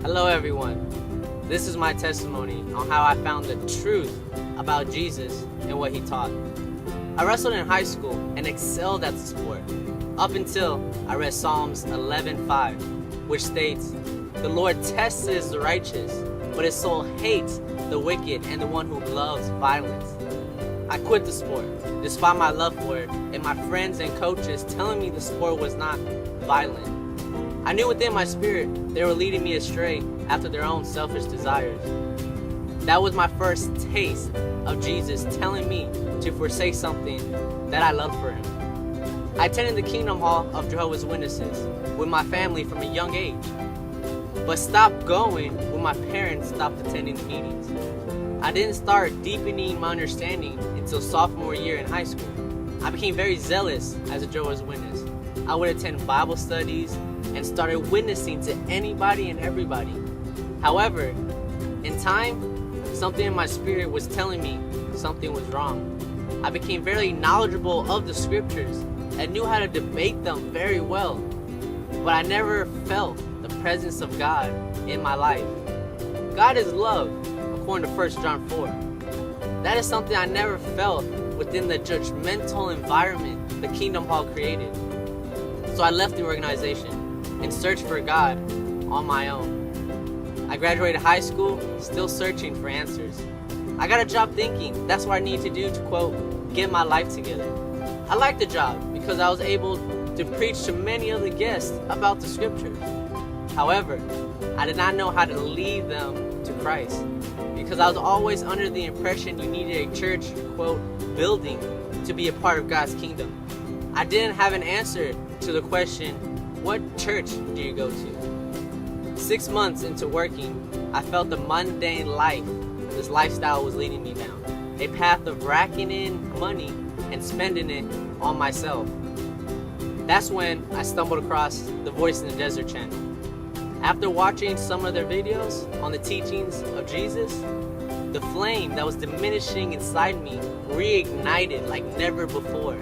Hello everyone, this is my testimony on how I found the truth about Jesus and what he taught. I wrestled in high school and excelled at the sport, up until I read Psalms 11:5, which states, "The Lord tests the righteous, but his soul hates the wicked and the one who loves violence." I quit the sport, despite my love for it and my friends and coaches telling me the sport was not violent. I knew within my spirit they were leading me astray after their own selfish desires. That was my first taste of Jesus telling me to forsake something that I loved for him. I attended the Kingdom Hall of Jehovah's Witnesses with my family from a young age, but stopped going when my parents stopped attending the meetings. I didn't start deepening my understanding until sophomore year in high school. I became very zealous as a Jehovah's Witness. I would attend Bible studies and started witnessing to anybody and everybody. However, in time, something in my spirit was telling me something was wrong. I became very knowledgeable of the scriptures and knew how to debate them very well, but I never felt the presence of God in my life. God is love, according to 1 John 4. That is something I never felt within the judgmental environment the Kingdom Hall created. So I left the organization and searched for God on my own. I graduated high school, still searching for answers. I got a job thinking that's what I need to do to, quote, get my life together. I liked the job because I was able to preach to many other guests about the scriptures. However, I did not know how to lead them to Christ because I was always under the impression you needed a church, quote, building to be a part of God's kingdom. I didn't have an answer to the question, what church do you go to? 6 months into working, I felt the mundane life this lifestyle was leading me down. A path of racking in money and spending it on myself. That's when I stumbled across the Voice in the Desert channel. After watching some of their videos on the teachings of Jesus, the flame that was diminishing inside me reignited like never before.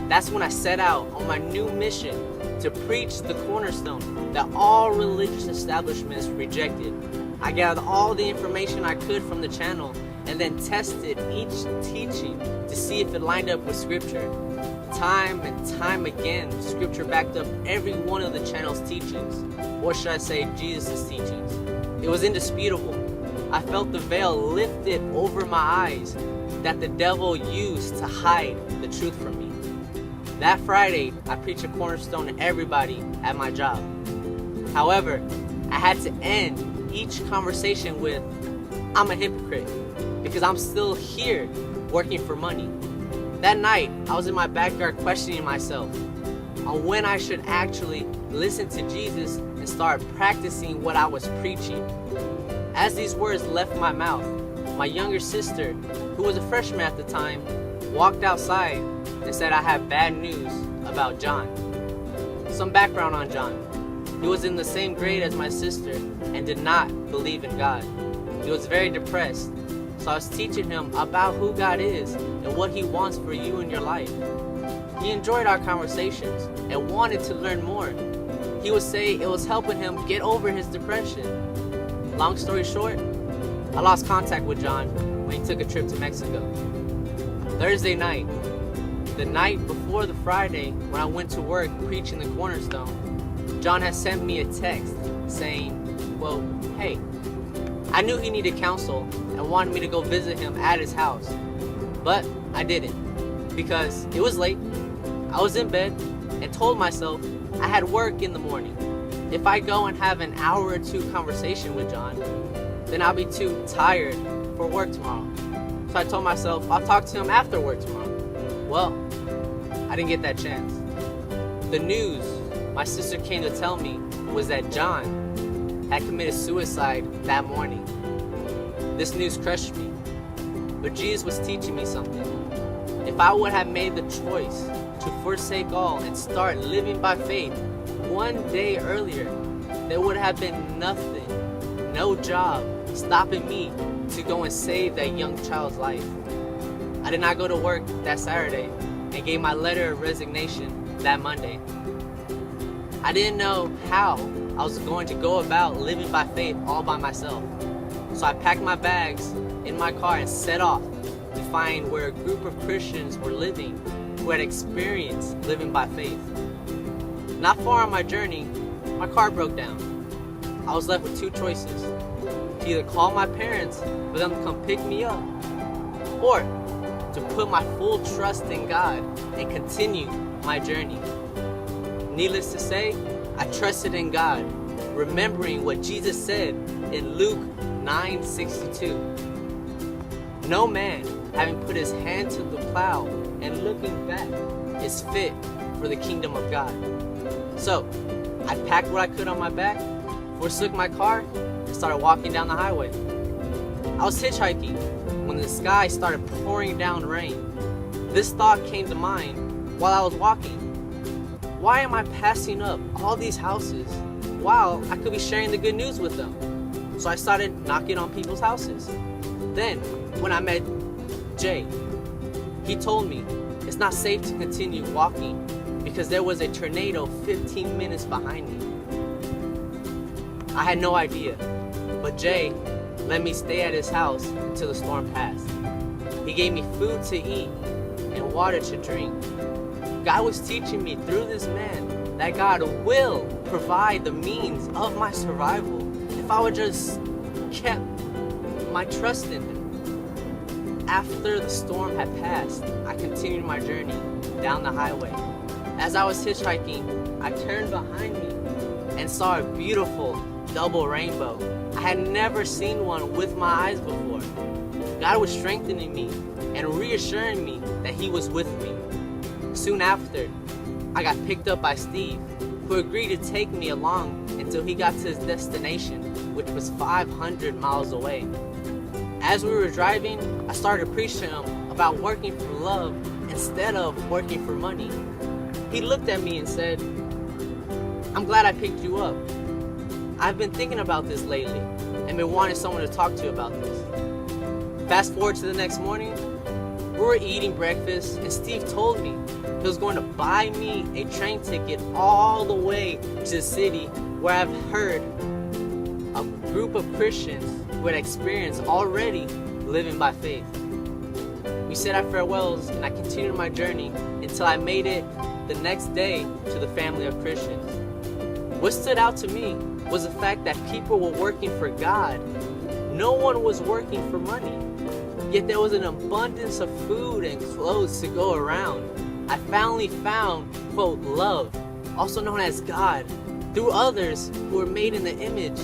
That's when I set out on my new mission to preach the cornerstone that all religious establishments rejected. I gathered all the information I could from the channel and then tested each teaching to see if it lined up with scripture. Time and time again, scripture backed up every one of the channel's teachings, or should I say Jesus' teachings. It was indisputable. I felt the veil lifted over my eyes that the devil used to hide the truth from me. That Friday, I preached a cornerstone to everybody at my job. However, I had to end each conversation with, "I'm a hypocrite because I'm still here working for money." That night, I was in my backyard questioning myself on when I should actually listen to Jesus and start practicing what I was preaching. As these words left my mouth, my younger sister, who was a freshman at the time, walked outside and said I had bad news about John. Some background on John. He was in the same grade as my sister and did not believe in God. He was very depressed, so I was teaching him about who God is and what he wants for you in your life. He enjoyed our conversations and wanted to learn more. He would say it was helping him get over his depression. Long story short, I lost contact with John when he took a trip to Mexico. Thursday night, the night before the Friday when I went to work preaching the cornerstone, John had sent me a text saying, well, hey, I knew he needed counsel and wanted me to go visit him at his house, but I didn't because it was late. I was in bed and told myself I had work in the morning. If I go and have an hour or two conversation with John, then I'll be too tired for work tomorrow. So I told myself I'll talk to him after work tomorrow. Well, I didn't get that chance. The news my sister came to tell me was that John had committed suicide that morning. This news crushed me, but Jesus was teaching me something. If I would have made the choice to forsake all and start living by faith one day earlier, there would have been nothing, no job stopping me to go and save that young child's life. I did not go to work that Saturday and gave my letter of resignation that Monday. I didn't know how I was going to go about living by faith all by myself. So I packed my bags in my car and set off to find where a group of Christians were living who had experienced living by faith. Not far on my journey, my car broke down. I was left with two choices: to either call my parents for them to come pick me up, or to put my full trust in God and continue my journey. Needless to say, I trusted in God, remembering what Jesus said in Luke 9:62. No man, having put his hand to the plow and looking back, is fit for the kingdom of God. So, I packed what I could on my back, forsook my car, and started walking down the highway. I was hitchhiking when the sky started pouring down rain. This thought came to mind while I was walking. Why am I passing up all these houses while I could be sharing the good news with them? So I started knocking on people's houses. Then, when I met Jay, he told me it's not safe to continue walking because there was a tornado 15 minutes behind me. I had no idea, but Jay let me stay at his house until the storm passed. He gave me food to eat and water to drink. God was teaching me through this man that God will provide the means of my survival if I would just kept my trust in Him. After the storm had passed, I continued my journey down the highway. As I was hitchhiking, I turned behind me and saw a beautiful double rainbow. I had never seen one with my eyes before. God was strengthening me and reassuring me that He was with me. Soon after, I got picked up by Steve, who agreed to take me along until he got to his destination, which was 500 miles away. As we were driving, I started preaching to him about working for love instead of working for money. He looked at me and said, "I'm glad I picked you up. I've been thinking about this lately and been wanting someone to talk to about this." Fast forward to the next morning, we were eating breakfast and Steve told me he was going to buy me a train ticket all the way to the city where I've heard a group of Christians who had experienced already living by faith. We said our farewells and I continued my journey until I made it the next day to the family of Christians. What stood out to me was the fact that people were working for God. No one was working for money. Yet there was an abundance of food and clothes to go around. I finally found, quote, love, also known as God, through others who were made in the image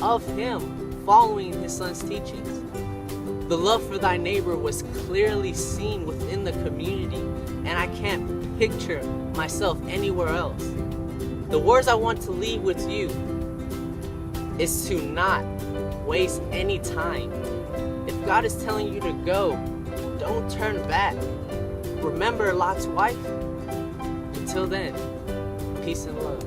of Him, following His Son's teachings. The love for thy neighbor was clearly seen within the community, and I can't picture myself anywhere else. The words I want to leave with you is to not waste any time. If God is telling you to go, don't turn back. Remember Lot's wife? Until then, peace and love.